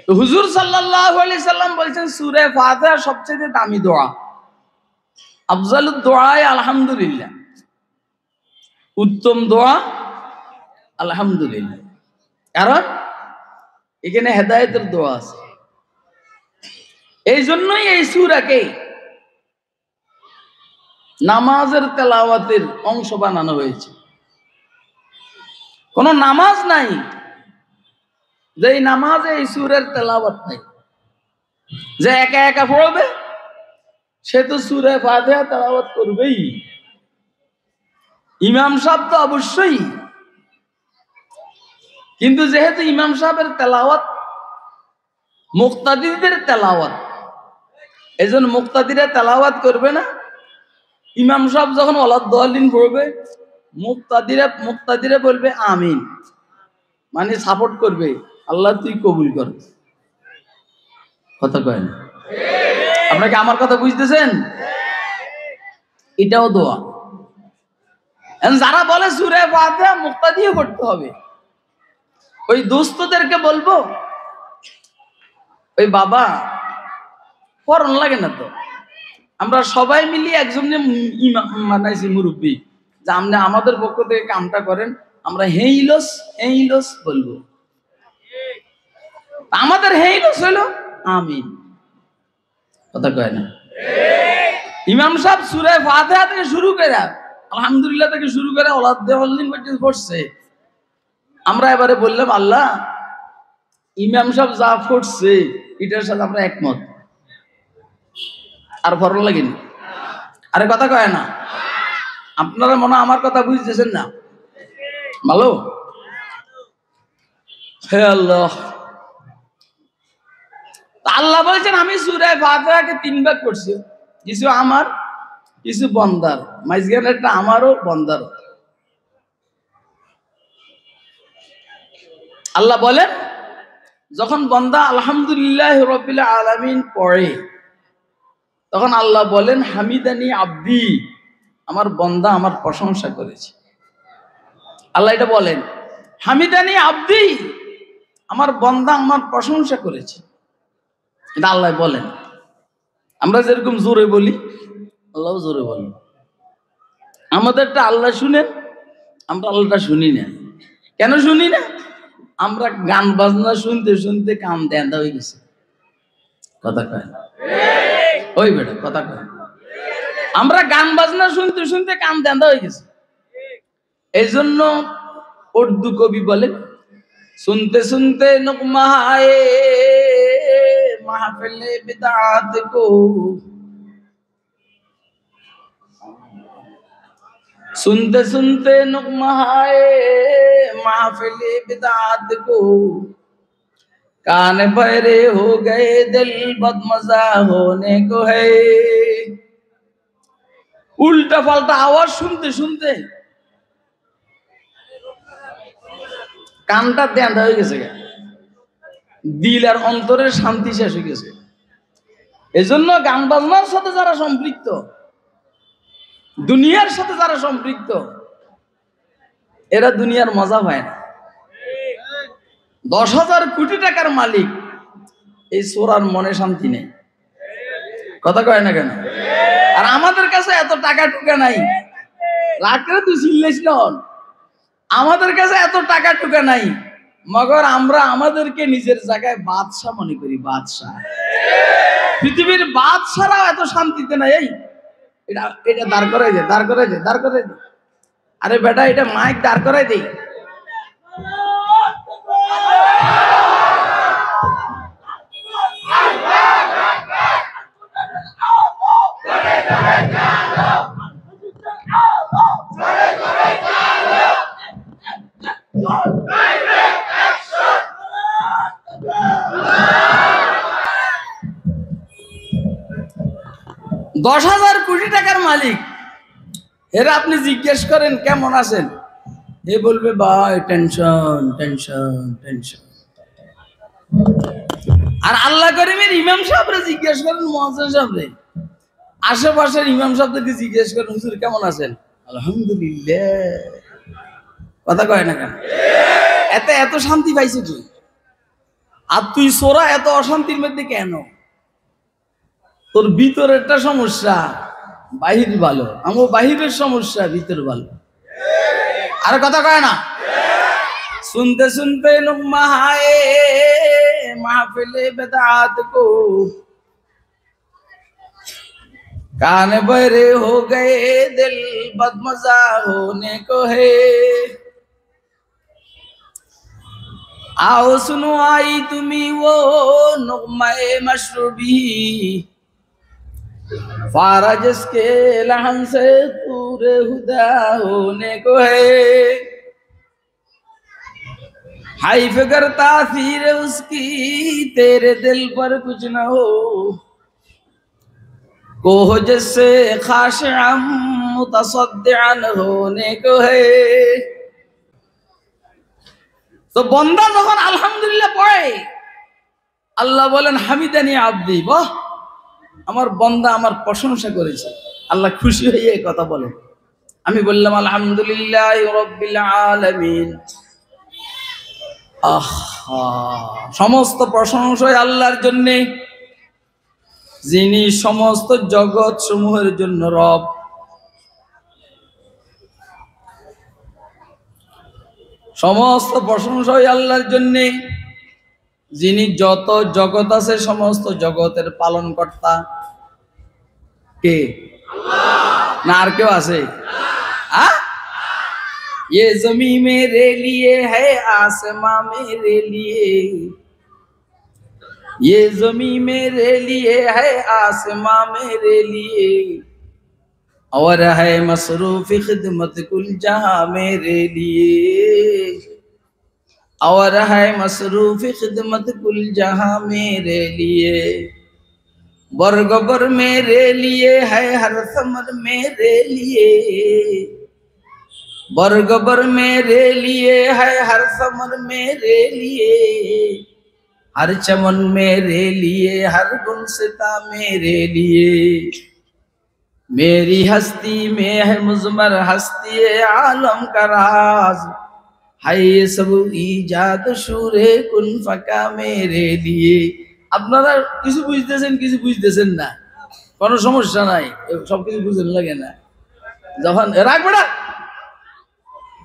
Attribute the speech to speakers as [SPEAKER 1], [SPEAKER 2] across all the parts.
[SPEAKER 1] তো হুজুর সাল্লাল্লাহু আলাইহি সাল্লাম বলছেন সূরা ফাতিহা সবচেয়ে দামি দোয়া, আফজালুদ দোয়া আলহামদুলিল্লাহ, উত্তম দোয়া আলহামদুলিল্লাহ। কারণ এখানে হেদায়েতের দোয়া আছে। এই জন্যই এই সূরাকে নামাজের তেলাওয়াতের অংশ বানানো হয়েছে। কোন নামাজ নাই যে এই নামাজে এই সূরার তেলাওয়াত নাই, যে একা একা পড়বে সে তো সূরা ফাতিহা তেলাওয়াত করবেই। ইমাম সাহেব তো অবশ্যই, কিন্তু যেহেতু ইমাম সাহেবের তেলাওয়াত মুক্তাদিদের তেলাওয়াত, এজন্য মুক্তাদিরা তেলাওয়াত করবে না। ইমাম সাহেব যখন ওয়ালাদ-দাল্লিন পড়বে মুক্তাদিরা বলবে আমিন, মানে সাপোর্ট করবে, আল্লাহ তুই কবুল কর। কথা কয় না? আপনাকে আমার কথা বুঝতেছেন? এটাও দোয়া। যারা বলে সূরা ফাতিহা মুক্তাদিও পড়তে হবে, ওই দোস্তদেরকে বলবো, ওই বাবা পড়ন লাগে না তো, আমরা সবাই মিলিয়ে একজনে ইমাম বানাইছি মুরব্বী, যে আপনি আমাদের পক্ষ থেকে কামটা করেন, আমরা হেইলস বলবো। আমাদের হেইলস হলো আমিন। কথা কয় না? ইমাম সাহেব সূরা ফাতিহা থেকে শুরু করে আলহামদুলিল্লাহ থেকে শুরু করে ওয়ালাদ-দাল্লিন পর্যন্ত পড়ছে। আমরা এবারে বললাম আল্লাহ ইমাম সাহেব যা পড়ছে এটার সাথে আমরা একমত, আর ভালো লাগেনি। আরে কথা কয় না? আপনারা মনে হয় আমার কথা বুঝতেছেন না। ভালো? হে আল্লাহ, আল্লাহ বলছেন আমি সূরা ফাতিহাকে 3 ভাগ করছি, কিছু আমার কিছু বন্দার, মাঝখানেরটা আমারও বন্দারও। আল্লাহ বলেন যখন বান্দা আলহামদুলিল্লাহ রাব্বিল আলামিন পড়ে তখন আল্লাহ বলেন হামিদানি আব্দি, আমার বান্দা আমার প্রশংসা করেছে। আল্লাহ এটা বলেন হামিদানি আব্দি, আমার বান্দা আমার প্রশংসা করেছে। এটা আল্লাহ বলেন। আমরা যেরকম জোরে বলি আল্লাহও জোরে বলেন। আমাদেরটা আল্লাহ শুনেন, আমরা আল্লাহটা শুনি না। কেন শুনি না? আমরা গান বাজনা শুনতে শুনতে কান দেন্দা হয়ে গেছে। কথা কয় না? ওই বেটা কথা কয়। আমরা গান বাজনা শুনতে শুনতে কান দেন্দা হয়ে গেছে। এই জন্য উর্দু কবি বলে सुनते सुनते नुकमा आए महफिले बिदात को, सुनते सुनते नुकमा आए महफिले बिदात को, कान बहरे हो गए दिल बदमजा होने को है। उल्टा पाल्टा आवाज सुनते सुनते কানটা দেন্দা হয়ে গেছে, দিল আর অন্তরের শান্তি শেষ হয়ে গেছে। এজন্য গান বাজনার সাথে যারা সম্পৃক্ত, দুনিয়ার সাথে যারা সম্পৃক্ত, এরা দুনিয়ার মজা পায় না। 10,000 কোটি টাকার মালিক, এই সোরার মনে শান্তি নেই। কথা কয় না কেন? আর আমাদের কাছে এত টাকা টুকা নাই, রাখলে তুই চিল্লাইস না। আমাদের কাছে এত টাকা টুকা নাই, মগর আমরা আমাদেরকে নিজের জায়গায় বাদশা মনে করি। বাদশা, পৃথিবীর বাদশারাও এত শান্তিতে নাই। এই এটা এটা দাঁড় করাই দে, দাঁড় করাই দে, দাঁড় করাই দে। আরে বেটা এটা মাইক দাঁড় করাই দে। দশ 10,000 কোটি টাকার মালিক, এরা আপনি জিজ্ঞেস করেন কেমন আছেন, এ বলবে ভাই টেনশন টেনশন টেনশন। আর আল্লাহ করিমের ইমাম সাহেবরে জিজ্ঞেস করেন, মুয়াজ্জিন সাহেবরে, আশেপাশের ইমাম সাহেবদেরকে জিজ্ঞেস করেন হুজুর কেমন আছেন, আলহামদুলিল্লাহ। কথা কয় না কেন? এত শান্তি পাইছে কি? আর তুই সোরা এত অশান্তির মধ্যে কেন? তোর ভিতরেরটা সমস্যা, বাহির ভালো। আমার বাহিরের সমস্যা, ভিতর ভালো। আর কথা কয় না? सुनते सुनते नुम्मा आए महफिले बिदअत को, कान बहरे हो गए दिल बदमजा होने को है। आओ सुनो आई तुम्हें वो नुम्मा-ए मशरूबी, फारा जिसके लहन से पूरे हुदा होने को है। हाय फिकर तासीर उसकी तेरे दिल पर कुछ न हो, कोह जिससे खाशिअम मुतसद्दिअन होने को है। तो बंदा যখন আলহামদুলিল্লাহ পড়ে, আল্লাহ বলেন হামিদানি আব্দি, বাহ আমার বান্দা আমার প্রশংসা করেছে। আল্লাহ খুশি হয়ে এই কথা বলেন। আমি বললাম আলহামদুলিল্লাহি রাব্বিল আলামিন। সমস্ত প্রশংসা আল্লাহর জন্য, যিনি সমস্ত জগৎ সমূহের জন্য রব। সমস্ত প্রশংসা আল্লাহর জন্য, যিনি যত জগৎ আছে সমস্ত জগতের পালন কর্তা। কে? না আর কেউ আছে? ये जमी मेरे लिए है आसमां मेरे लिए, ये जमी मेरे लिए है आसमां मेरे लिए, और है मसरूफ खिदमत कुल जहां मेरे लिए, और है मसरूफ खिदमत कुल जहां मेरे लिए। बरगबर मेरे लिए है हर समर मेरे लिए, बरगबर मेरे लिए है हर समर मेरे लिए, हर चमन मेरे लिए हर गुलसिता मेरे लिए। मेरी हस्ती में है मुजमर हस्ती आलम का राज, है ये सब ईजाद शूरे कुन फका मेरे लिए। আপনারা কিছু বুঝতেছেন, কিছু বুঝতেছেন না, কোনো সমস্যা নাই, সবকিছু বুঝেন লাগে না। যখন রাখবে না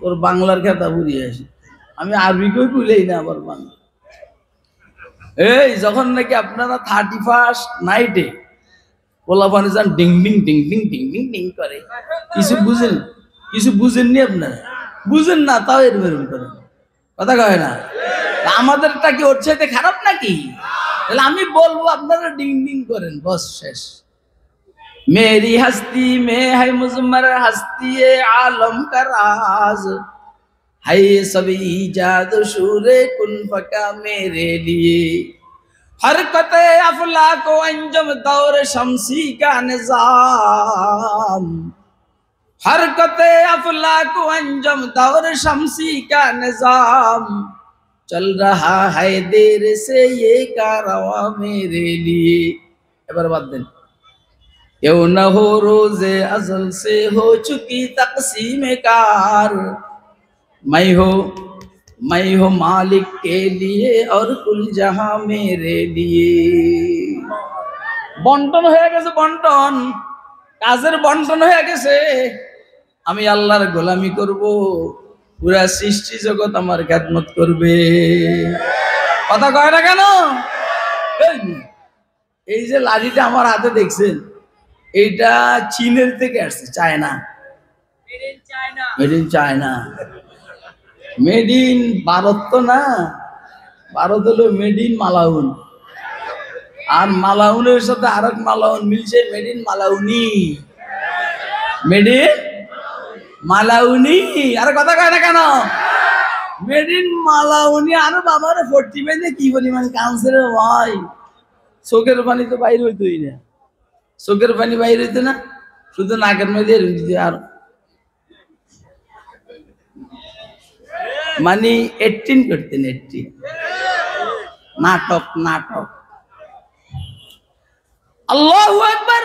[SPEAKER 1] তোর বাংলার খেতা বুঝিয়ে আসি, আমি আরবি কই বুঝলেই না আবার বাংলা। এই যখন নাকি আপনারা 31st নাইটে পোলাপানে যান ding ding ding ding ding ding ding করে, কিছু বুঝেন, কিছু বুঝেননি আপনারা, বুঝেন না তাও এরকম করেন, কথা কয় না। আমাদেরটা কি ওর চাইতে খারাপ নাকি? তাহলে আমি বলবো আপনারা ডিং ডিং করেন, বস শেষ। मेरी हस्ती में है मुजमर हस्ती आलम का राज, है ये सब ईजाद शूरे कुन फका मेरे लिए। हरकत अफलाक व अंजम दौर शमसी का निजाम, हरकत अफलाक व अंजम दौर शमसी का निजाम, चल रहा है देर से ये कारवां मेरे लिए। এবার বাদ দেন। क्यों न हो रोजे अजल से हो चुकी तकसीम कार, मैं हो मालिक के लिए और कुल जहां मेरे लिए। বন্টন হয়ে গেছে, বন্টন, কাজের বন্টন হয়ে গেছে। আমি আল্লাহর গোলামি করব, পুরা সৃষ্টি জগৎ আমার খেদমত করবে। কথা কয় না কেন? এই যে লাঠিটা আমার হাতে দেখছেন, এইটা চীনের থেকে আসছে, China, made in China, made in Bharat তো না, ভারত হলো মেড ইন মালাউন, আর মালাউনের সাথে আরেক মালাউন মিলছে, মেড ইন মালাউনি, মেড ইন মালাউনি। আর কথা কয় না কেন? Made in মালাউনি। আর বাবার 40 পেজে কি পরিমাণ ক্যান্সারের ভাই, চোখের পানি তো বাইরে হইতোই না, চোখের পানি বাইরে হইতো না, শুধু নাকের মধ্যে আর মানে 18 করতেন, 18 নাটক নাটক। আল্লাহু আকবার।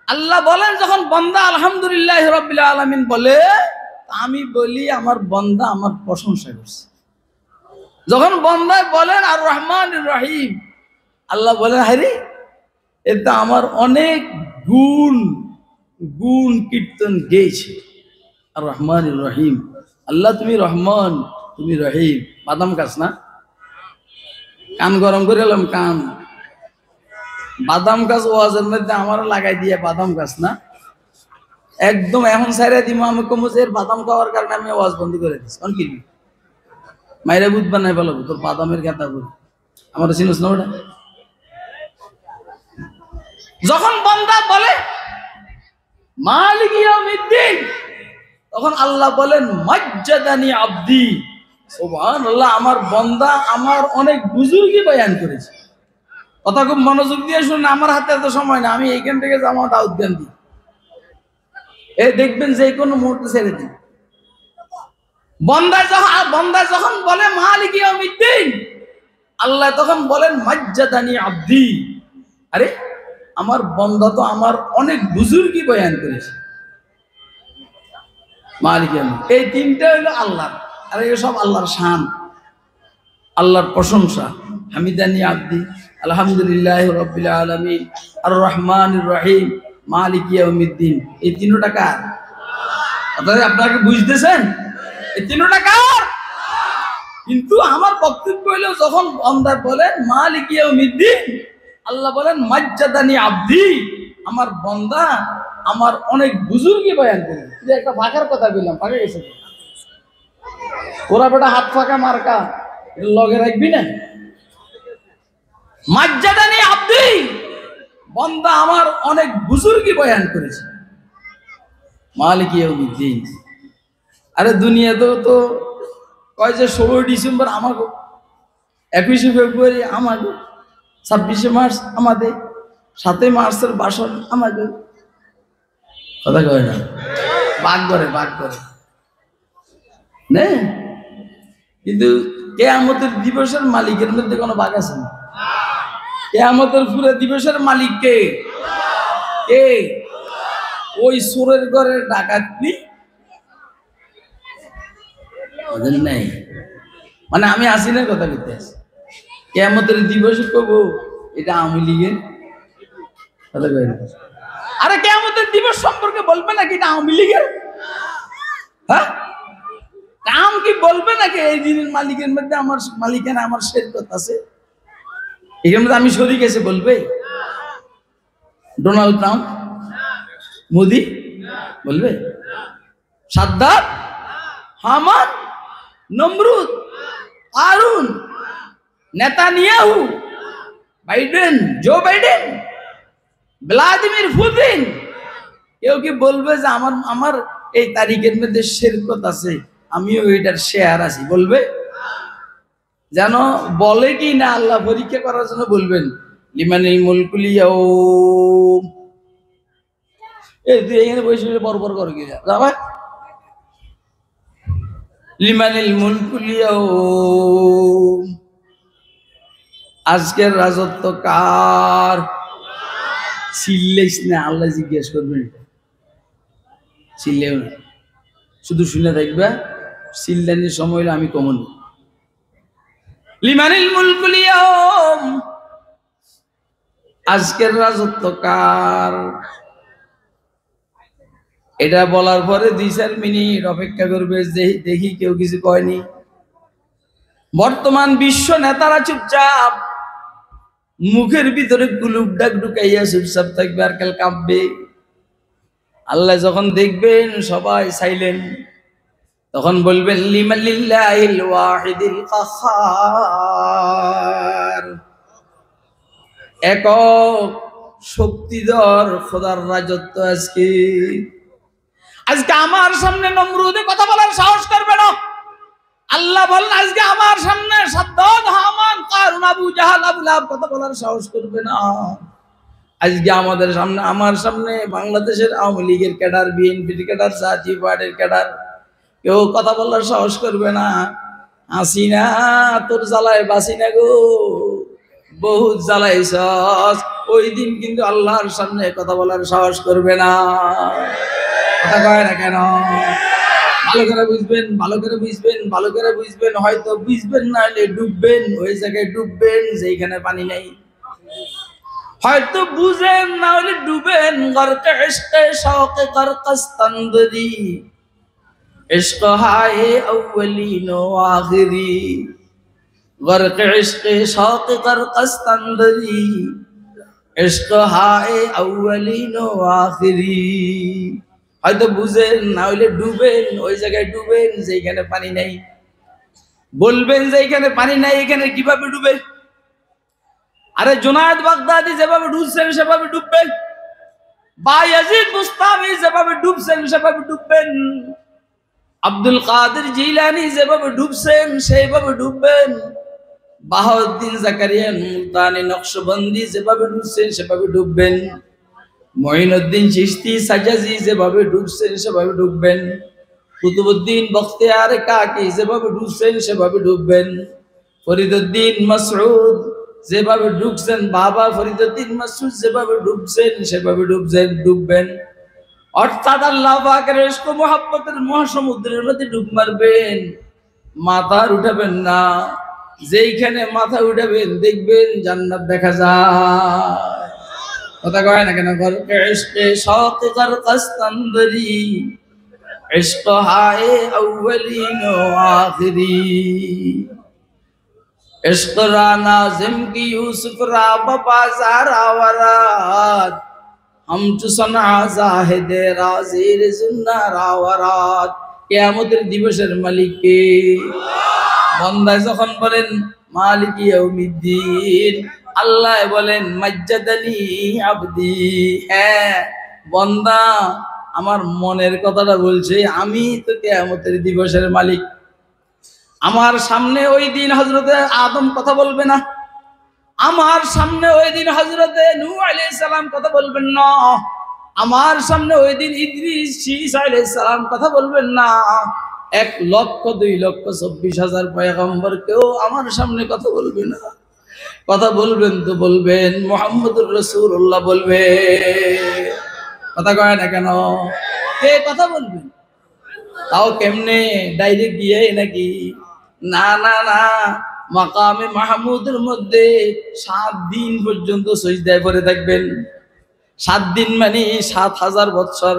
[SPEAKER 1] আল্লাহ বলেন যখন বান্দা আলহামদুলিল্লাহ রাব্বিল আলামিন বলে, আমি বলি আমার বান্দা আমার প্রশংসা করছে। যখন বন্দায় বলেন আর রহমান রহিম, আল্লাহ বলেন হায়রে এটা আমার অনেক গুণ গুণ কীর্তন গেয়েছে। আর রহমান রহিম, আল্লাহ তুমি রহমান তুমি রহিম। বাদাম গাছ না, কান গরম করে এলাম, কান বাদাম গাছ ওয়াজের মধ্যে আমার লাগাই দিয়ে, বাদাম গাছ না একদম এখন সাইরা দিব। আমি কমু যে বাদাম খাওয়ার কারণে আমি ওয়াজ বন্ধ করে দিচ্ছি। অন কিনবি মাইরা বুধ বানাই ফেলাবো তোর বাদামের গাঁদা বুধ, আমার চিনিস না ওটা। যখন বান্দা বলে মালিক ইয়াউমিদ্দিন, তখন আল্লাহ বলেন মাজ্জাদানি আব্দি, সুবহানাল্লাহ, আমার বান্দা আমার অনেক বুজুর্গি বয়ান করেছে। কথা খুব মনোযোগ দিয়ে শুনুন, আমার হাতে এত সময় না, আমি এইখান থেকে জামা দাউদ জ্ঞান দিই। এই দেখবেন যে কোনো মুহূর্তে ছেড়ে দিই। বন্দা যখন বলে মালিক ইয়াউমিদ্দিন, আল্লাহ তখন বলেন মাজ্জাদানি আব্দি, আরে আমার বন্দা তো আমার অনেক বুজুর্গি বয়ান করেছে। মালিক ইয়াউমিদ্দিন, এই তিনটা হইলো আল্লাহর, আর এই সব আল্লাহর শান, আল্লাহর প্রশংসা। হামিদানি আব্দি, আলহামদুলিল্লাহি রাব্বিল আলামিন, আর রহমানির রহিম, মালিক ইয়াউমিদ্দিন, এই তিনটা কার? আপনারা কি বুঝতেছেন? এই তিনটা কার? কিন্তু আমার বক্তব্য হলো যখন বান্দা বলেন মালিক ইয়াউমিদ্দিন, আল্লাহ বলেন মাজ্জাদানি আব্দি, আমার বান্দা আমার অনেক বুজুর্গি বয়ান করে। যে একটা ফাঁকার কথা বললাম, ফাঁকা গেছে ওরা বেটা, হাত ফাঁকা মার্কা লগে রাখবি না। মাজ্জাদানি আব্দি, বান্দা আমার অনেক বুজুর্গি বয়ান করেছে। মালিক ইয়াউমিদ্দিন, আরে দুনিয়াতেও তো কয় যে 16 ডিসেম্বর আমাকে, 21শে ফেব্রুয়ারি আমাকে, 26শে মার্চ আমাদের, 7 মার্চের বাসন আমাদের। কথা কয় না, ভাগ করে না। কিন্তু কিয়ামতের দিবসের মালিকের মধ্যে কোনো ভাগ আছে না। কিয়ামতের পুরো দিবসের মালিক কে? কে? ওই সুরের ঘরের ডাকাতনি ওদের নাই। মানে আমি আসি না, কথা বলতে আসি। কিয়ামতের দিবসে কব এটা আওয়ামী লীগের কথা কই না। আরে কিয়ামতের দিবস সম্পর্কে বলবে নাকি এটা আওয়ামী লীগের? হ্যাঁ, কাম কি বলবে নাকি এই দিনের মালিকের মধ্যে আমার মালিকানা, আমার শেরকত আছে, এর মধ্যে আমি শরীক আছে বলবে? ডোনাল্ড ট্রাম্প, মোদি বলবে? সাদ্দাত, হামান, নমরুদ, আরুন, Netanyahu, Biden, Joe Biden, Vladimir Putin, কেউ কি বলবে যে আমার এই তারিখের মধ্যে শেরকত আছে, আমিও এটার শেয়ার আছি বলবে? যেন বলে কি না, আল্লাহ পরীক্ষা করার জন্য বলবেন লিমানিল মুলকুল ইয়াউম। এই তুই এখানে বসে বরবর করে কি যাবা? লিমানিল মুলকুল ইয়াউম, আজকের রাজত্ব কার? চিল্লাইস না, আল্লাহ জিজ্ঞেস করবেন। চিল্লেও না, শুধু শুনে থাকবা। চিল্লানির সময় হলে আমি কমন। লিমানিল মুলকুল ইয়াউম, আজকের রাজত্ব কার? এটা বলার পরে 2-4 মিনিট অপেক্ষা করবে, দেখি কেউ কিছু কয়নি। বর্তমান বিশ্ব নেতারা চুপচাপ, মুখের ভিতরে কুলুপ ডাক ঢুকাইয়া চুপচাপ থাকবে, আর কাল কাঁপবে। আল্লাহ যখন দেখবেন সবাই সাইলেন্ট, তখন বলবেন লিল্লাহিল ওয়াহিদিল কাহ্হার, একক শক্তিধর খোদার রাজত্ব আজকে। আজকে আমার সামনে নমরুদে কথা বলার সাহস করবে না। আল্লাহ বলেন আজকে আমার সামনে সাদ্দাত, হামান, কারুন, আবু জাহাল, আবু লাহাব কথা বলার সাহস করবে না। আজকে আমাদের সামনে, আমার সামনে বাংলাদেশের আওয়ামী লীগের ক্যাডার, বিএনপির ক্যাডার, জাতীয় পার্টির ক্যাডার, কেউ কথা বলার সাহস করবে না। হাসিনা তোর জ্বালায় বাসি না গো, বহুত জ্বালাইছস। ওই দিন কিন্তু আল্লাহর সামনে কথা বলার সাহস করবে না। কথা কয় না কেন? ভালো করে বুঝবেন, ভালো করে বুঝবেন, ভালো করে বুঝবেন। হয়তো বুঝবেন না হলে ডুববেন, ওই জায়গায় ডুববেন যেখানে পানি নাই। হয়তো বুঝেন না হলে ডুবেন। গরকে ইশকে শৌকে গরকস্তন্দরি, इश्क हाय अव्वलीन व आखिरी, गर्क इश्क शौक गरकस्तंदरी, इश्क हाय अव्वलीन व आखिरी। হয়তো বুঝেন না হলে ডুবেন, ওই জায়গায় ডুবেন যেখানে পানি নাই। বলবেন যে এখানে পানি নাই, এখানে কিভাবে ডুবে? আরে জুনায়েদ বাগদাদি যেভাবে ডুবছেন সেভাবে ডুববেন। বায়াজিদ বুস্তামি যেভাবে ডুবছেন সেভাবে ডুববেন। আব্দুল কাদের জিলানী যেভাবে ডুবছেন সেইভাবে ডুববেন। বাহাউদ্দিন জাকারিয়া মুলতানি নকশবন্দি যেভাবে ডুবছেন সেভাবে ডুববেন। মঈনুদ্দিন চিশতি সাজাজি যেভাবে ডুবছেন সেভাবে ডুববেন। কুতুবউদ্দিন বখতিয়ার কাকি যেভাবে ডুবছেন সেভাবে ডুববেন। ফরিদউদ্দিন মাসউদ যেভাবে ডুবছেন, বাবা ফরিদউদ্দিন মাসউদ যেভাবে ডুবছেন সেভাবে ডুববেন। অর্থাৎ আল্লাহ পাকের ইশক মুহাব্বতের মহাসমুদ্রের মধ্যে ডুব মারবেন, মাথা উঠাবেন না। যেইখানে মাথা উঠাবেন দেখবেন জান্নাত দেখা যায়। কথা কয় না কেন? গরকে ইশকে শৌক গরকস্তন্দরি, ইশক হায় अव्वलीन व आखिरी, इश्क रा नाज़िम की यूसुफ रा बाजार आवरात, हम चुसना जाहिदे राज़ीर जुन्ना रावरात। কিয়ামতের দিবসের মালিক কে? বান্দা যখন বলেন মালিক ইয়াউমিদ্দিন, আল্লাহ বলেন মাজ্জাদানি আবদি। হ্যাঁ, বান্দা আমার মনের কথাটা বলছে, আমি তো কিয়ামতের দিবসের মালিক। আমার সামনে ওই দিন হযরতে আদম কথা বলবে না। আমার সামনে ওই দিন হযরতে নূহ আলাইহিস সালাম কথা বলবেন না। আমার সামনে ওই দিন ইদ্রিস ঈসা আলাইহিস সালাম কথা বলবেন না। 1,02,24,000 পয়গম্বর কেউ আমার সামনে কথা বলবে না। কথা বলবেন তো বলবেন মুহাম্মদুর রাসূলুল্লাহ বলবে। কথা কয় না কেন? কে কথা বলবেন? তাও কেমনে? ডাইরেক্ট গিয়ে নাকি? না না না, মাকামে মাহমুদের মধ্যে 7 দিন পর্যন্ত সিজদায় পড়ে থাকবেন। 7 দিন মানে 7,000 বছর।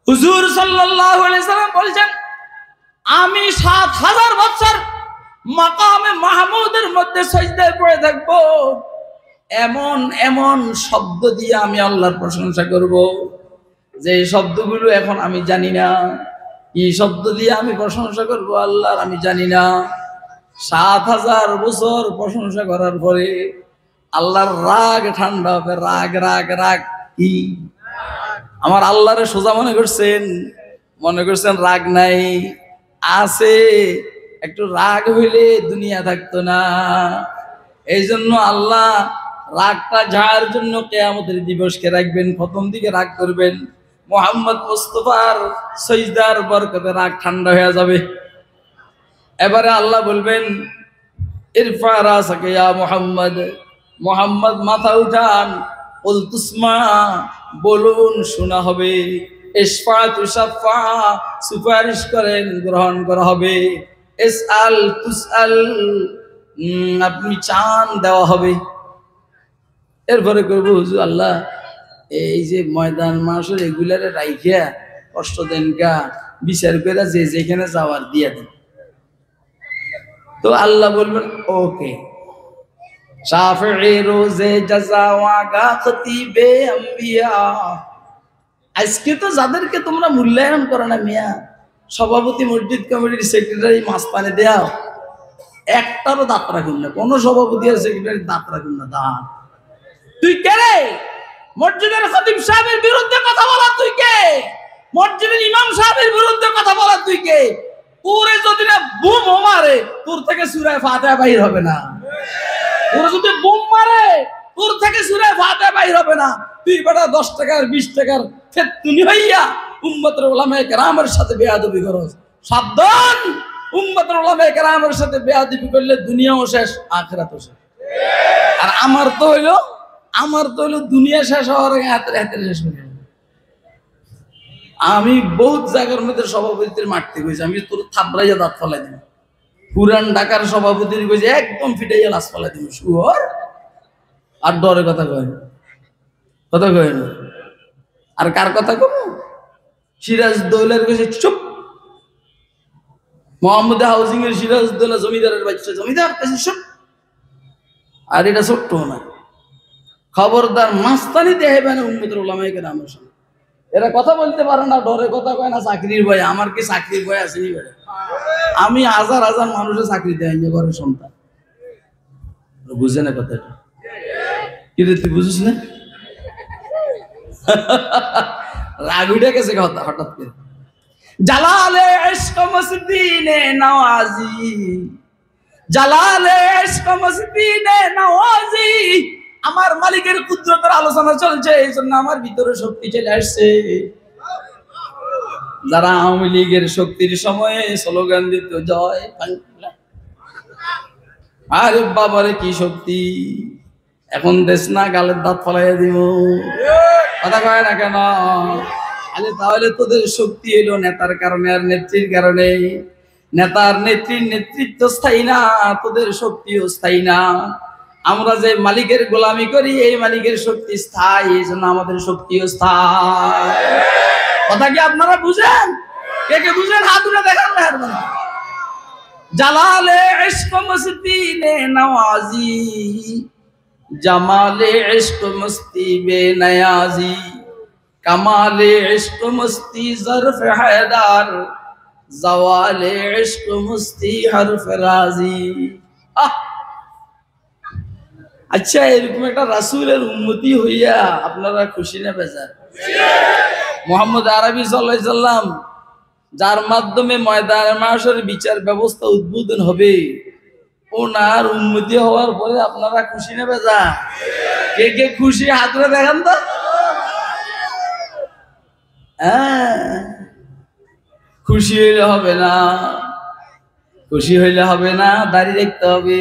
[SPEAKER 1] হুজুর সাল্লাল্লাহু আলাইহি সাল্লাম বলেছেন, আমি 7,000 বছর মাকামে মাহমুদের মধ্যে সিজদায় পড়ে থাকব। এমন এমন শব্দ দিয়ে আমি আল্লাহর প্রশংসা করব, যে শব্দগুলো এখন আমি জানি না। কি শব্দ দিয়ে আমি প্রশংসা করব আল্লাহর আমি জানি না। 7,000 বছর প্রশংসা করার পরে আল্লাহর রাগ ঠান্ডা হবে। রাগ রাগ রাগ কি? আমার আল্লাহরে সোজা মনে করছেন? মনে করছেন রাগ নাই? আছে। একটু রাগ হইলে দুনিয়া থাকতো না। এই জন্য আল্লাহ রাগটা যার জন্য কিয়ামতের দিবসকে রাখবেন, প্রথম দিকে রাগ করবেন। মুহাম্মদ মুস্তাফার সিজদার বরকতে রাগ ঠান্ডা হয়ে যাবে। এবারে আল্লাহ বলবেন, ইরফা রাসাকা ইয়া মুহাম্মদ, মুহাম্মদ মাথা উঠান। কুল তুসমা, বলুন শোনা হবে। ইশফা তুশাফা, সুপারিশ করেন গ্রহণ করা হবে। ইসআল তুসআল, আপনি চান দেওয়া হবে। এরপরে করবো হুজুর আল্লাহ এই যে ময়দান মাসের এগুলারে রাইখিয়া কষ্ট দেন কা, বিচার করে যে যেখানে যাওয়ার দিয়া দেন। তো আল্লাহ বলবেন ওকে। শাফিঈ রোজে জাযা ওয়াগা খতিবে আম্বিয়া, আজকে তো যাদেরকে তোমরা মূল্যায়ন করো না মিয়া, সভাপতি, মসজিদ কমিটির সেক্রেটারি, মাস্তানে দেয়া, একটারও দাঁত রাখুন না। কোন সভাপতি আর সেক্রেটারি দাঁত রাখুন না। দাঁত তুই কে রে? মসজিদের খতিব সাহেবের বিরুদ্ধে কথা বলা তুই কে? মসজিদের ইমাম সাহেবের বিরুদ্ধে কথা বলা তুই কে? তোরে যদি না বুম মারে, তোর থেকে সূরা ফাতিহা বাইর হবে না। তোর যদি বুম মারে, তোর থেকে সূরা ফাতিহা বাইর হবে না। তুই বেটা 10 টাকার 20 টাকার ফেতনি হইয়া উম্মতের উলামায়ে কেরামের সাথে বেয়াদবি করস। সাবধান, উম্মতের উলামায়ে কেরামের সাথে বেয়াদবি করলে দুনিয়াও শেষ, আখিরাতও শেষ। আর আমার তো হইলো দুনিয়া শেষ হওয়ার আগে হাতে হাতে শেষ হয়ে যাবে। আমি বহুত জায়গার মধ্যে সভাপতির মারতে গেছি, আমি তোর থাবড়াইয়া দাঁত ফলাই দিব। পুরান ঢাকার সভাপতির গেছে একদম ফিটাইয়া লাশ ফলাই দিব শুয়োর। আর ডরে কথা কয় না, কথা কয় না। আর কার কথা কব? সিরাজ দৌলের কাছে চুপ। মোহাম্মদ হাউজিং এর সিরাজ দৌলা জমিদারের বাচ্চা, জমিদার কাছে চুপ। আর এটা ছোট্ট না, খবরদার মাস্তানি দেখাইবে না উম্মতের ওলামায়ে কেরামের সামনে। এরা কথা বলতে পারে না, ডরে কথা কয় না, চাকরির ভয়। আমার কি চাকরির ভয় আসেনি বেড়ে? আমি হাজার হাজার মানুষের চাকরি দেয় যে ঘরের সন্তান। বুঝে না কথাটা? কি রে তুই বুঝিস না? রাগ উঠে গেছে কথা হঠাৎ করে। জালালে ইশক মসদিনে নওয়াজি, জালালে ইশক মসদিনে নওয়াজি। আমার মালিকের কুদরতের আলোচনা চলছে, এই জন্য আমার ভিতরে শক্তি চলে আসছে। যারা আওয়ামী লীগের শক্তির সময়ে স্লোগান দিত জয় বাংলা, আরে বাবারে কি শক্তি! এখন দেশ না গালের দাঁত ফলাইয়া দিব। কথা কয় না কেন? আরে তাহলে তোদের শক্তি এলো নেতার কারণে আর নেত্রীর কারণে। নেতার নেত্রীর নেতৃত্ব স্থায়ী না, তোদের শক্তিও স্থায়ী না। আমরা যে মালিকের গোলামি করি, এই মালিকের শক্তি স্থায়ী, এই জন্য আমাদের শক্তিও স্থায়ী। কথা কি আপনারা বুঝেন? কে কে বুঝেন হাত উঠে দেখান মেহেরবানি। জালালে ইশক মস্তিনে নওয়াজি, জামালে ইশক মস্তি বেনিয়াজি, কামালে ইশক মস্তি জরফ হায়দার, জওয়ালে ইশক মস্তি হরফ রাজি। আচ্ছা, এরকম একটা রাসূলের উম্মতি হইয়া আপনারা খুশি না বেজার? মুহাম্মদ আরবি সাল্লাল্লাহু আলাইহি সাল্লাম, যার মাধ্যমে ময়দানে মাহশরের বিচার ব্যবস্থা উদ্বোধন হবে, ওনার উম্মতি হওয়ার পরে আপনারা খুশি না বেজার? কে কে খুশি হাত তুলে দেখান তো। খুশি হইলে হবে না, খুশি হইলে হবে না, দাঁড়িয়ে রাখতে হবে।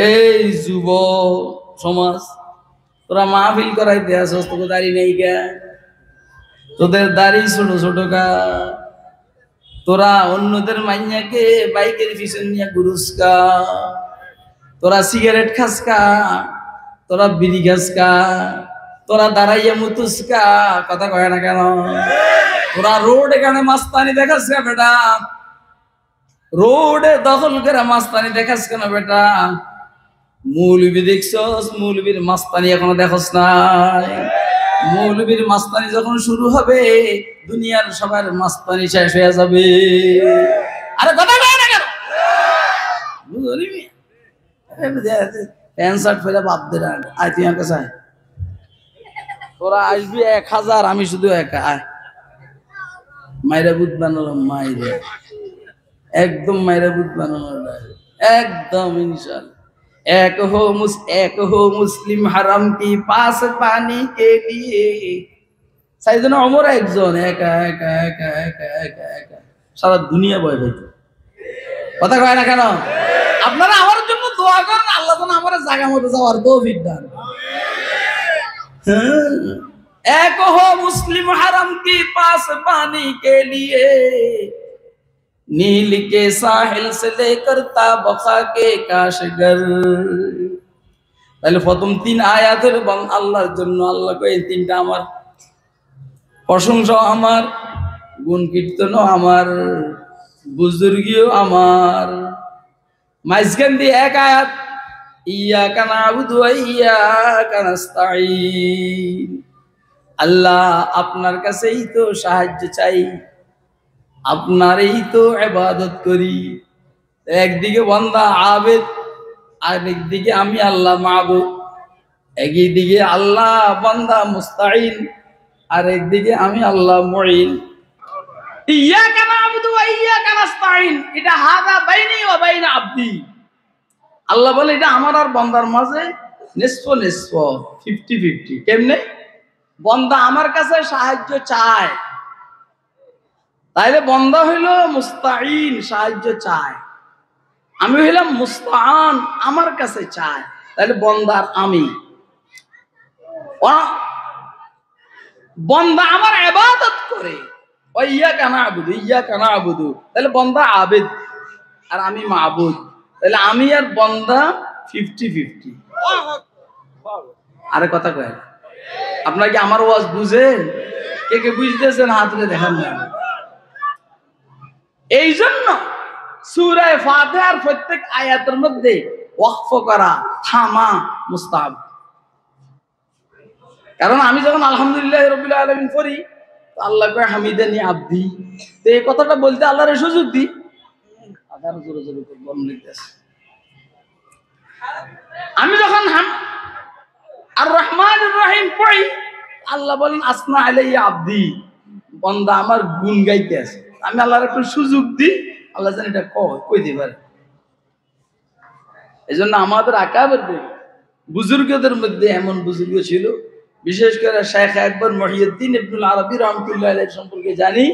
[SPEAKER 1] এই যুব সমাজ, তোরা মাহফিল করাইতে আসস, তোকে দাড়ি নেই কে? তোদের দাড়ি ছোট ছোট কা? তোরা অন্যদের মাইয়াকে বাইকের পিছন নিয়ে ঘুরুস কা? তোরা সিগারেট খাস কা? তোরা বিড়ি খাস কা? তোরা দাঁড়াইয়া মুতুস কা? কথা কয় না কেন? তোরা রোড এখানে মাস্তানি দেখাস কা বেটা? রোডে দখল করে মাস্তানি দেখাস কেন বেটা? মৌলবি দেখছস, মৌলবির মাস্তানি এখনো দেখস নাই? মৌলবীর মাস্তানি যখন শুরু হবে, দুনিয়ার সবার মাস্তানি শেষ হয়ে যাবে। আরে কথা কয় না কেন? বুঝলি প্যান্ট শার্ট ফেলে বাদ দে না। আয় তুই আমার কাছে আয়। তোরা আসবি 1000, আমি শুধু একা। আয় মাইরা বুধ বানালাম, মাইরে একদম মাইরা বুধ বানালাম একদম ইনশাআল্লাহ। एक हो मुस्लिम हरम की पास पानी के लिए। সাইয়েদনা ওমর একজন, একা একা একা একা একা একা সারা দুনিয়া বয় হইতো। কথা কয় না কেন? আপনারা আমার জন্য দোয়া করেন, আল্লাহ যেন আমার জায়গা মতো যাওয়ার তৌফিক দান। एक हो मुस्लिम हरम की पास पानी के लिए, नील के साहिल से लेकर ताबका के काशगर। তাহলে প্রথম 3 আয়াতের আল্লাহর জন্য, আল্লাহ কই 3টা আমার, প্রশংসা আমার, গুণ কীর্তনও আমার, বুজুর্গিও আমার। মাঝখান দিয়ে 1 আয়াত, ইয়াকা নাবুদু ওয়া ইয়াকা নাস্তাঈন। আল্লাহ আপনার কাছেই তো সাহায্য চাই, আপনারই তো ইবাদত করি। একদিকে বান্দা আবেদ, আর একদিকে আমি আল্লাহ মাবুদ। একদিকে আল্লাহ বান্দা মুস্তাঈন, আর একদিকে আমি আল্লাহ মুঈন। ইয়াকা নাবুদু ওয়া ইয়াকা নাস্তাঈন, এটা হাদা বাইনি ওয়া বাইনা আবদি। আল্লাহ বলে এটা আমার আর বান্দার মাঝে নিসফ নিসফ, 50-50। কেমনে? বান্দা আমার কাছে সাহায্য চায়, তাইলে বান্দা হইল মুস্তাঈন, সাহায্য চায়। আমি হইলাম মুস্তাআন, আমার কাছে চায়, তাহলে বান্দার আমি। বন্দা আমার ইবাদত করে, ইয়্যাকা না'বুদু ইয়্যাকা না'বুদু, তাহলে বন্দা আবেদ আর আমি মাবুদ, তাহলে আমি আর বন্দা 50-50। আরে কথা কয়, আপনারা কি আমার ওয়াজ বুঝেন? কে কে বুঝতেছেন হাত তুলে দেখান না। এই জন্য সূরা ফাতিহার প্রত্যেক আয়াতের মধ্যে ওয়াকফ করা, থামা মুস্তাহাব। কারণ আমি যখন আলহামদুলিল্লাহ রাব্বিল আলামিন পড়ি, আল্লাহ কয় হামিদানি আব্দি, তো এই কথাটা বলতে আল্লাহর সুযোগ দিই। আদার জোরে জোরে বলুন লিখতেছে। আমি যখন আর রহমানুর রহিম পড়ি, আল্লাহ বলেন আসনা আলাইয়া আব্দি, বান্দা আমার গুণ গাইতে আছে। আমি আল্লাহর একটু সুযোগ দিই, আল্লাহ জানি এটা কই দিতে পারে। এই জন্য আমাদের আকাবের বুজুর্গদের মধ্যে এমন বুজুর্গ ছিল, বিশেষ করে শেখ আকবর মহিউদ্দিন ইবনুল আরবি রাহমাতুল্লাহ আলাইহি সম্পর্কে জানি,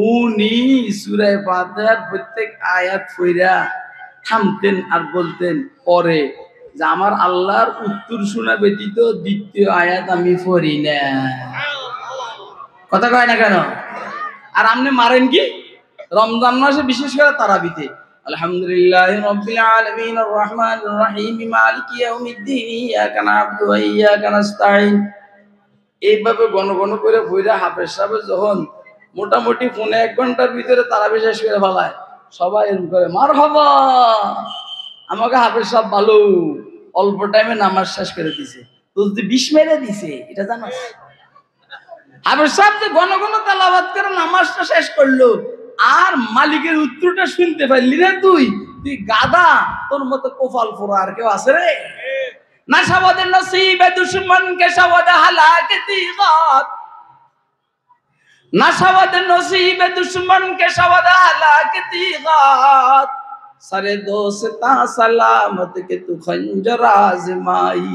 [SPEAKER 1] উনি সূরা ফাতিহার প্রত্যেক আয়াত পড়া থামতেন আর বলতেন পরে যে আমার আল্লাহর উত্তর শোনা ব্যতীত দ্বিতীয় আয়াত আমি পড়ি না। কথা কয় না কেন? আর আপনি মারেন কি রমজান মাসে, বিশেষ করে তারাবিতে আলহামদুলিল্লাহি রাব্বিল আলামিন আর রহমানির রহিম মালিকি ইয়াউমিদ্দিন ইয়াকা না'বুদু ওয়া ইয়াকা নাস্তাঈন, এইভাবে ঘন ঘন করে পড়া হাফেজ সাহেব যখন মোটামুটি 1 ঘন্টার ভিতরে তারাবি শেষ করে ফেলায়, সবাই এরকম করে মারহাবা, আমাকে হাফেজ সাহেব ভালো অল্প টাইমে নামাজ শেষ করে দিছে। তো যদি 20 মেরে দিছে এটা জানাস? হাফেজ সাহেব যে ঘন ঘন তেলাওয়াত করে নামাজটা শেষ করলো, আর মালিকের উত্তরটা শুনতে পারলি না তুই গাদা, তোর মতো কোফাল ফোরা আর কেউ আছে রে? নাশাওয়াদ নসিবে দুশমন কে শাওয়াদ হালাকতি গাত, নাশাওয়াদ নসিবে দুশমন কে শাওয়াদ হালাকতি গাত, সারে দোস্তা সালামত কে তু খঞ্জর আজমাই,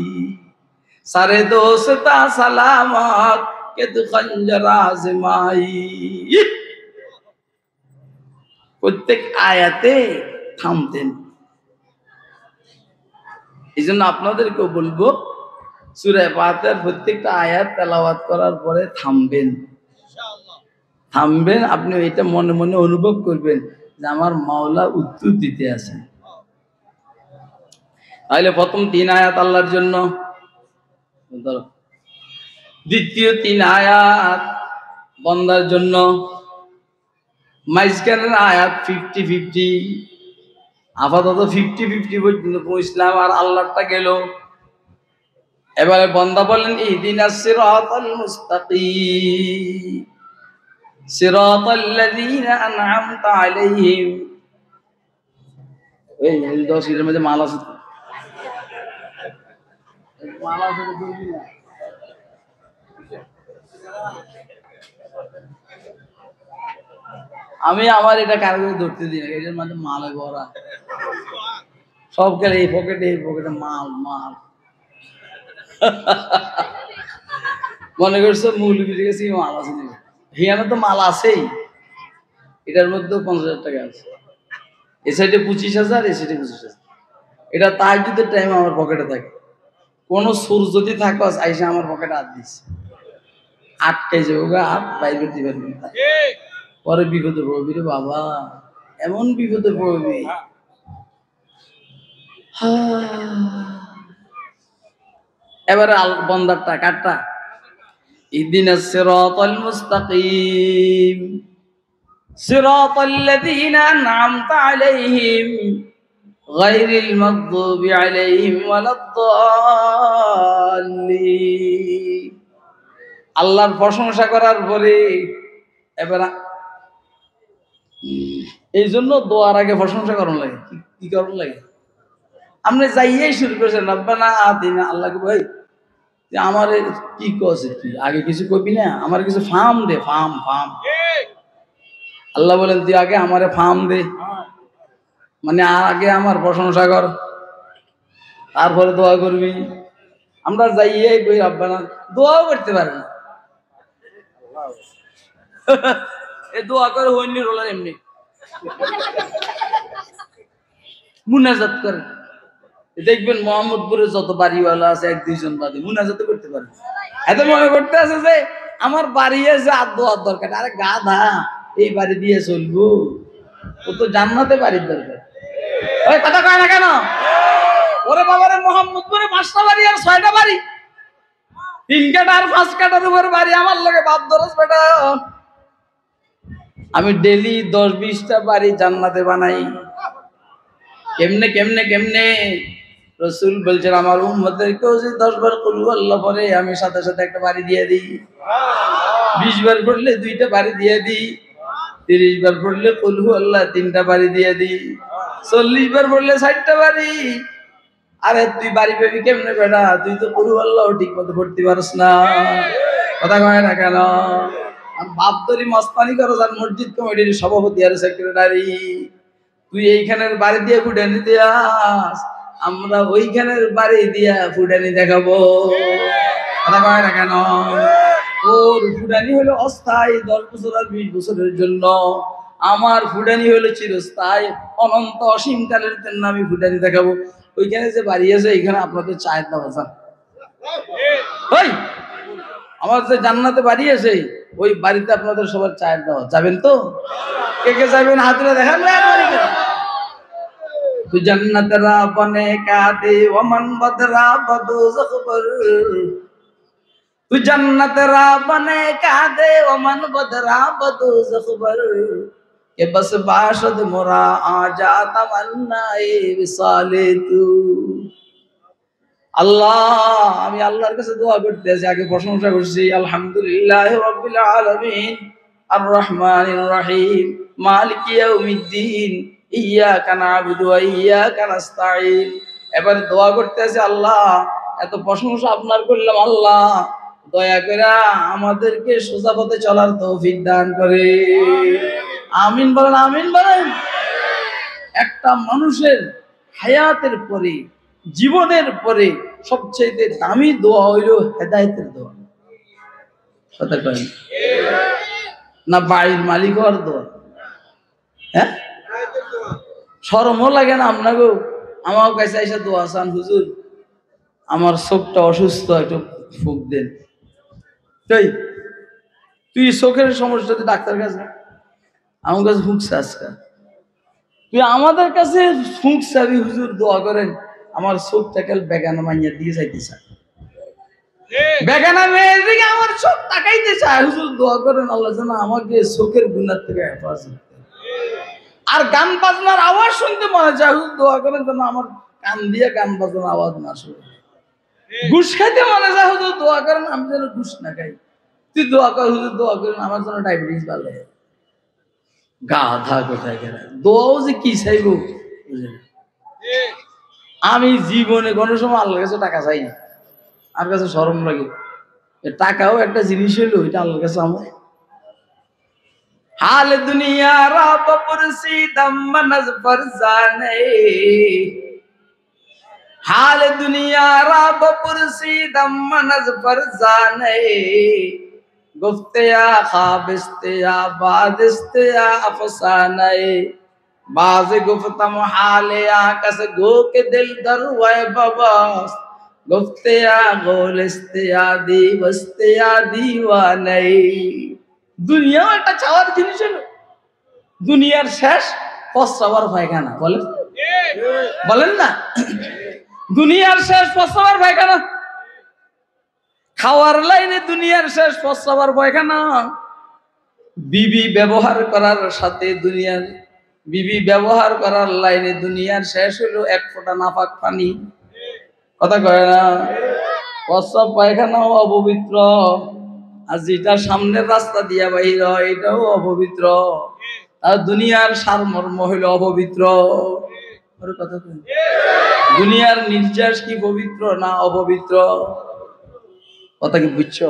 [SPEAKER 1] সারে দোস্তা সালামত কে তু খঞ্জর আজমাই। প্রত্যেক আয়াতে থামতেন। এই জন্য আপনাদেরকেও বলবো, সূরা ফাতিহার প্রত্যেকটা আয়াত তেলাওয়াত করার পরে থামবেন। থামবেন, আপনি এটা মনে মনে অনুভব করবেন যে আমার মাওলা উত্তর দিতে আছেন। তাহলে প্রথম 3 আয়াত আল্লাহর জন্য, দ্বিতীয় 3 আয়াত বান্দার জন্য, মাঝখানের আয়াত 50-50। আপাতত 50-50 পর্যন্ত পৌঁছলাম, আর আল্লাহটা গেল। এবারে বান্দা বলেন ইহদিনাস সিরাতাল মুস্তাকিম সিরাতাল্লাযীনা আন'আমতা আলাইহিম। এই 10 এর মধ্যে মাল আছে, মাল আছে তো বলবি না। আমি আমার এটা কারো ধরতে দিই না, এটার মধ্যে মাল ভরা, সব গেলে এই পকেটে মাল মাল। মনে করছো মৌলবীর কাছে মাল আছে, হিয়ানো তো মাল আছেই, এটার মধ্যেও 50,000 টাকা আছে। এ সাইডে 25,000, এ সাইডে 25,000। এটা তাহাজ্জুদের টাইম আমার পকেটে থাকে। কোন সুর যদি থাকস আইসা আমার পকেটে হাত দিস, আটকাই যাবো গা, হাত বাইরে দিবেন না, পরে বিপদে পড়বি রে বাবা, এমন বিপদে পড়বি। এবারে বন্দারটা কাটটা, ইহদিনাস সিরাতাল মুস্তাকিম সিরাতাল্লাযীনা আন'আমতা আলাইহিম গায়রিল মাগদুবি আলাইহিম ওয়ালাদ-দাল্লিন। আল্লাহর প্রশংসা করার পরে এবার এই জন্য দোয়ার আগে প্রশংসা করুন লাগে। কি করুন লাগে? আপনি যাইয়েই শুরু করেছেন রব্বানা আতিনা, আল্লাহকে ভাই যে আমার কি কছে, তুই আগে কিছু কবি না, আমার কিছু ফার্ম দে, ফার্ম। আল্লাহ বলেন তুই আগে আমারে ফার্ম দে, মানে আগে আমার প্রশংসা কর, তারপরে দোয়া করবি। আমরা যাইয়েই কই রব্বানা, দোয়াও করতে পারে না। এ দোয়া করে হইনি রোলার এমনি মুনাজাত করে। দেখবেন মোহাম্মদপুরে যত বাড়িওয়ালা আছে 1-2 জন বাদে মুনাজাত করতে পারে। এত মনে করতে আছে যে আমার বাড়ি এসে আর দোয়ার দরকার, আরে গাধা এই বাড়ি দিয়ে চলবো, ও তো জান্নাতে বাড়ির দরকার। ওই কথা কয় না কেন? ওরে বাবারে মোহাম্মদপুরে 5টা বাড়ি আর 6টা বাড়ি, 3 কাঠা আর 5 কাঠার উপর বাড়ি, আমার লগে বাপ দরজ বেটা। আমি ডেলি 10-20টা বাড়ি জান্নাতে বানাই। কেমনে কেমনে কেমনে? রাসূল বলছেন আমার উম্মতদেরকেও যে 10 বার কুল আল্লাহ পড়ে আমি সাথে সাথে একটা বাড়ি দিয়ে দিই। 20 বার পড়লে 2টা বাড়ি দিয়ে দিই। 30 বার পড়লে কুল আল্লাহ 3টা বাড়ি দিয়ে দিই। 40 বার পড়লে 60টা বাড়ি। আরে তুই বাড়ি পাবি কেমনে বেটা? তুই তো কুল আল্লাহ ঠিক মতো পড়তে পারস না। কথা কয় না কেন? আর বাপ ধরি মস্তানি করো, আর মসজিদ কমিটির সভাপতি আর সেক্রেটারি, তুই এইখানের বাড়ি দিয়ে ফুটানি দিয়াস, আমরা ওইখানের বাড়ি দিয়া ফুটানি দেখাবো। কথা কয় না কেন? ওর ফুটানি হলো অস্থায়ী 10 বছর আর 20 বছরের জন্য, আমার ফুটানি হলো চিরস্থায়ী অনন্ত অসীম কালের জন্য আমি ফুটানি দেখাবো। ওইখানে যে বাড়ি আছে এইখানে আপনাদের চায়ের দাম আছে। ওই আমার যে জান্নাতে বাড়ি আছে ওই বাড়িতে আপনাদের সবার চায়ের দাওয়াত, যাবেন তো? কে কে যাবেন হাত তুলে দেখান। तू जन्नत रा बने का दे वमन बदरा बदोज़ख पर, तू जन्नत रा बने का दे वमन बदरा बदोज़ख पर, के बस बाशद मोरा आ जा तमन्नाए विसाले तू। আল্লাহ, আমি আল্লাহর কাছে দোয়া করতেছি, আগে প্রশংসা করছি আলহামদুলিল্লাহি রাব্বিল আলামিন আর রহমানির রহিম মালিকি ইয়াউমিদ্দিন ইয়্যাকা না'বুদু ওয়া ইয়্যাকা নাস্তাঈন। এবার দোয়া করতেছি আল্লাহ এত প্রশংসা আপনার করলাম, আল্লাহ দয়া করে আমাদেরকে সোজা পথে চলার তৌফিক দান করে। আমিন বলেন, আমিন বলেন। একটা মানুষের হায়াতের পরে, জীবনের পরে সবচেয়ে দামি দোয়া হইল হেদায়েতের দোয়া। কথা কয় না? বাড়ির মালিক হওয়ার দোয়া। হ্যাঁ, শরমও লাগে না আপনাকে? আমার কাছে এসে দোয়া চান, হুজুর আমার চোখটা অসুস্থ, একটু ফুঁক দেন। তুই চোখের সমস্যাতে ডাক্তার কাছে, আমার কাছে ফুঁকছে আজকে, তুই আমাদের কাছে ফুঁক চাবি, হুজুর দোয়া করেন আমার চোখটা কাল বেগানা মাইয়া দিয়ে যাইতে চায়, বেগানা মেয়ের দিকে আমার চোখ তাকাইতে চায়, হুজুর দোয়া করেন আল্লাহ যেন আমাকে চোখের গুনার থেকে হেফাজত। আর গান বাজনার আওয়াজ শুনতে মনে চায়, হুজুর দোয়া করেন যেন আমার কান দিয়ে গান বাজনার আওয়াজ না শুনে। ঘুষ খাইতে মনে চায়, হুজুর দোয়া করেন আমি যেন ঘুষ না খাই। তুই দোয়া কর, হুজুর দোয়া করেন আমার জন্য ডায়াবেটিস ভালো হয়। গাধা কোথায় গেল? দোয়াও যে কি চাইব। আমি জীবনে কোনো সময় আল্লাহর কাছে টাকা চাই না, আর কাছে শরম লাগে। টাকাও একটা জিনিস হইলো, এটা আল্লাহর কাছে আমার हाल दुनिया रब पुरसी दम नज फरजाने, हाल दुनिया रब पुरसी दम नज फरजाने, गुफ्तिया ख्वाबिस्तिया बादिस्तिया अफसाने, बाज गुफ्तम हाले आकस गो के दिल दरवाए बबास, गुफ्तिया गोलिस्तिया दीवस्तिया दीवाने। দুনিয়াও একটা চাওয়ার জিনিস হলো, দুনিয়ার শেষ পস্রাবার পায়খানা। বলেন বলেন না? দুনিয়ার শেষ পস্রাবার পায়খানা, খাওয়ার লাইনে দুনিয়ার শেষ পস্রাবার পায়খানা। বিবি ব্যবহার করার সাথে দুনিয়ার, বিবি ব্যবহার করার লাইনে দুনিয়ার শেষ হলো 1 ফোঁটা নাপাক পানি। কথা কয় না? প্রস্রাব পায়খানাও অপবিত্র, আর যেটা সামনের রাস্তা দিয়া বাহির হয় এটাও অপবিত্র, আর দুনিয়ার সারমর্ম হইল অপবিত্র। কথা দুনিয়ার নির্যাস কি পবিত্র না অপবিত্র? কথা কি বুঝছো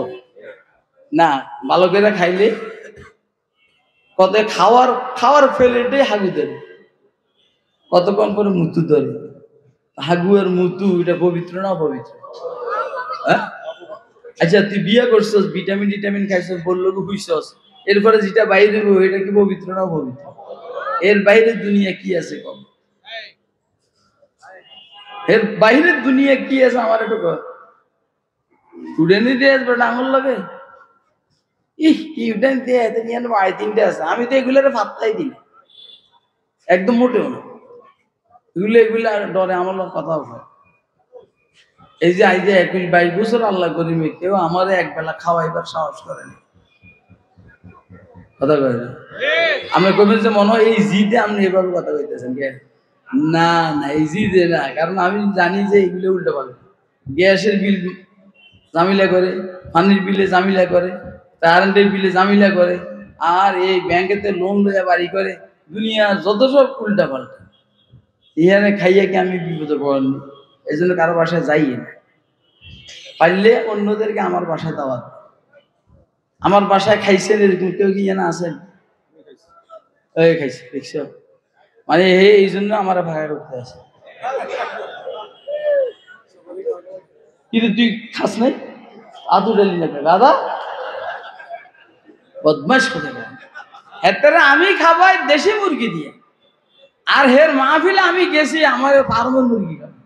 [SPEAKER 1] না? ভালো করে খাইলে কত খাওয়ার খাওয়ার ফেলেটে হাগু ধরে, কতক্ষণ পরে মুতু ধরে। হাগু আর মুতু এটা পবিত্র না অপবিত্র? হ্যাঁ, আচ্ছা তুই বিয়ে করছস, ভিটামিন টিটামিন খাইছস, বললো হুইছস, এরপরে যেটা বাইরে দেবো এটা কি পবিত্র না অপবিত্র? এর বাইরে দুনিয়া কি আছে কম? এর বাইরের দুনিয়া কি আছে আমার একটু উড়ে নিতে আসবে আঙুল লাগে? কি উঠান দিয়ে এত নিয়ে আয় তিনটে আছে, আমি তো এগুলোর পাত্তাই দিই না, একদম মোটেও না। এগুলা ডরে আমার লোক কথা হয়। এই যে আই যে 21-22 বছর আল্লাহ করিমে কেউ আমার এক বেলা খাওয়াইবার সাহস করেনি, কথা কয় না। আমি কবে যে মনে হয় এই জিদে আপনি এভাবে কথা কইতেছেন কে? না না, এই জিদে না, কারণ আমি জানি যে এগুলো উল্টো পাল্টা। গ্যাসের বিল জামিলা করে, পানির বিলে জামিলা করে, কারেন্টের বিলে জামিলা করে, আর এই ব্যাংকেতে লোন লইয়া বাড়ি করে, দুনিয়া যত সব উল্টা পাল্টা। ইহানে খাইয়া কি আমি বিপদে পড়েননি, এই জন্য কারো বাসায় যাই না। পারলে অন্যদেরকে আমার বাসায় দাওয়াত। আমার বাসায় খাইছেন এরকম কেউ কি জানা আছেন? ওই খাইছে দেখছ, মানে এই জন্য আমার ভাড়া করতে আছে। কিন্তু তুই খাস নাই আদু ডালি না দাদা, বদমাস করে গেল। হেতারে আমি খাবাই দেশি মুরগি দিয়ে, আর হের মাহফিলে আমি গেছি আমার ফার্মের মুরগি খাবো।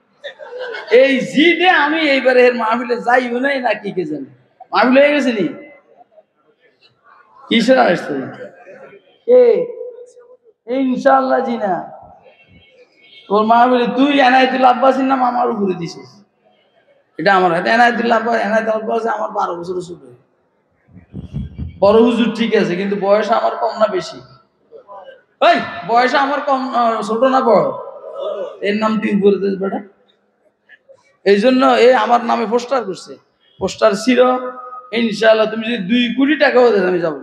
[SPEAKER 1] এই জিদে আমি এইবারে হের মাহফিলে যাইও নাই না কি কে জানি মাহফিল হয়ে গেছে নি কিসের আসছে ইনশাআল্লাহ জি না। তোর মাহফিলে তুই এনায়েতুল আব্বাসীর নাম আমার উপরে দিছিস, এটা আমার এনায়েতুল আব্বাস, এনায়েতুল আব্বাস আমার 12 বছর ছোট, বড় হুজুর ঠিক আছে, কিন্তু বয়স আমার কম না বেশি? ওই বয়স আমার কম, ছোট না বড়? এর নাম তুই উপরে দিস বেটা। এই জন্য এ আমার নামে পোস্টার করছে, পোস্টার ছিল। ইনশাআল্লাহ তুমি যদি 2 কোটি টাকাও দেন আমি যাবো,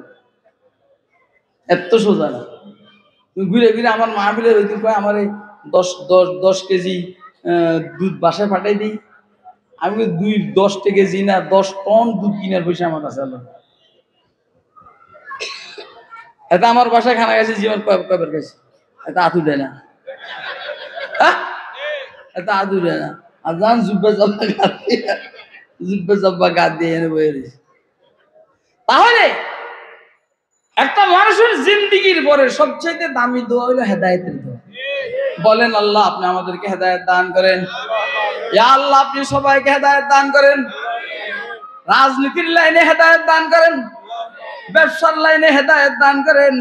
[SPEAKER 1] এত সোজা না। তুমি ঘুরে ঘুরে আমার মাহফিলের ওই দিন কয় আমার এই 10 কেজি দুধ বাসায় পাঠাই দিই। আমি 10 কেজি না 10 টন দুধ কিনার পয়সা আমার কাছে আল্লাহ। এটা আমার বাসায় খানা গেছে জীবন কয়বার গেছে, এটা আতু দেয় না, এটা আতু দেয় না। আর জান জুব্বা জব্বা গাদ দিয়ে এনে বয়ে দিয়েছে। তাহলে একটা মানুষের জিন্দিগির পরে সবচেয়ে দামি দোয়া হলো হেদায়েতের দোয়া। বলেন আল্লাহ আপনি আমাদেরকে হেদায়েত দান করেন, ইয়া আল্লাহ আপনি সবাইকে হেদায়েত দান করেন, রাজনীতির লাইনে হেদায়েত দান করেন, ব্যবসার লাইনে হেদায়েত দান করেন।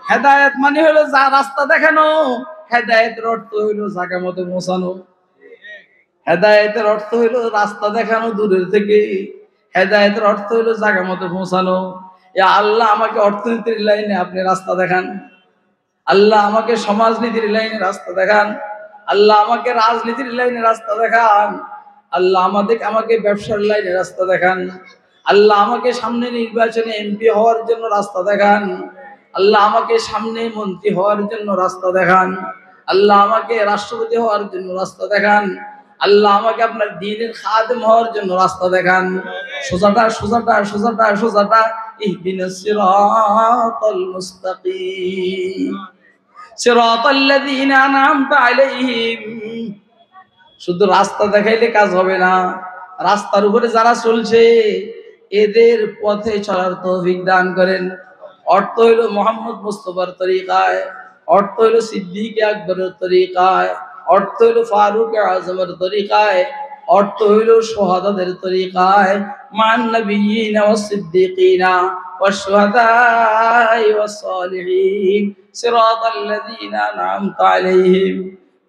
[SPEAKER 1] হেদায়েত মানে হলো যা রাস্তা দেখানো, হেদায়েতের অর্থ হইলো জায়গা মতো পৌঁছানো। হেদায়েতের অর্থ হইলো রাস্তা দেখানো দূরের থেকে, হেদায়েতের অর্থ হইলো জায়গা মতো পৌঁছানো। ইয়া আল্লাহ আমাকে অর্থনীতির লাইনে আপনি রাস্তা দেখান, আল্লাহ আমাকে সমাজনীতির লাইনে রাস্তা দেখান, আল্লাহ আমাকে রাজনীতির লাইনে রাস্তা দেখান, আল্লাহ আমাকে ব্যবসার লাইনে রাস্তা দেখান, আল্লাহ আমাকে সামনে নির্বাচনে এমপি হওয়ার জন্য রাস্তা দেখান, আল্লাহ আমাকে সামনে মন্ত্রী হওয়ার জন্য রাস্তা দেখান, আল্লাহ আমাকে রাষ্ট্রপতি হওয়ার জন্য রাস্তা দেখান, আল্লাহ আমাকে আপনার দ্বীনের খাদেম হওয়ার জন্য রাস্তা দেখান। সোজাটা সোজাটা সোজাটা সোজাটা ইহদিনাস সিরাতাল মুস্তাকিম সিরাতাল লাযীনা আন'আমতা আলাইহিম। শুধু রাস্তা দেখাইলে কাজ হবে না, রাস্তার উপরে যারা চলছে এদের পথে চলার তৌফিক দান করেন। অর্থ হইল মুহাম্মদ মুস্তাফার তরিকায়, অর্থ হইল সিদ্দিক আকবরের তরিকায়, অর্থ হইল ফারুক আজমের তরিকায়, অর্থ হইল শুহাদাদের তরিকায়, মান নবিয়িনা ওয়াস সিদ্দিকিনা ওয়াশ শুহাদাই ওয়াস সালিহিন সিরাতাল লাযীনা আন'আমতা আলাইহিম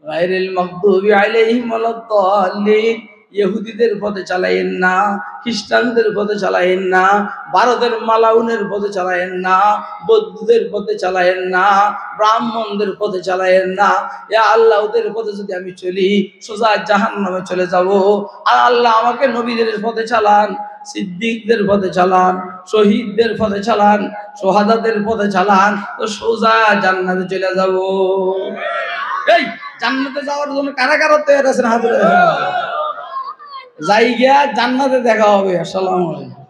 [SPEAKER 1] গায়রিল মাগদুবি আলাইহিম ওয়ালাদ-দাল্লিন। ইহুদিদের পথে চালায়েন না, খ্রিস্টানদের পথে চালায়েন না, ভারতের মালাউনের পথে চালায়েন না, বৌদ্ধদের পথে চালায়েন না, ব্রাহ্মণদের পথে চালায়েন না। ইয়া আল্লাহ ওদের পথে যদি আমি চলি সোজা জাহান্নামে চলে যাব। আর আল্লাহ আমাকে নবীদের পথে চালান, সিদ্দিকদের পথে চালান, শহীদদের পথে চালান, সোহাদাদের পথে চালান, তো সোজা জান্নাতে চলে যাব। এই জান্নাতে যাওয়ার জন্য কারা কারা তৈরি আছেন হাত তুলে দেখান। যাই গিয়া জান্নাতে দেখা হবে। আসসালামু আলাইকুম।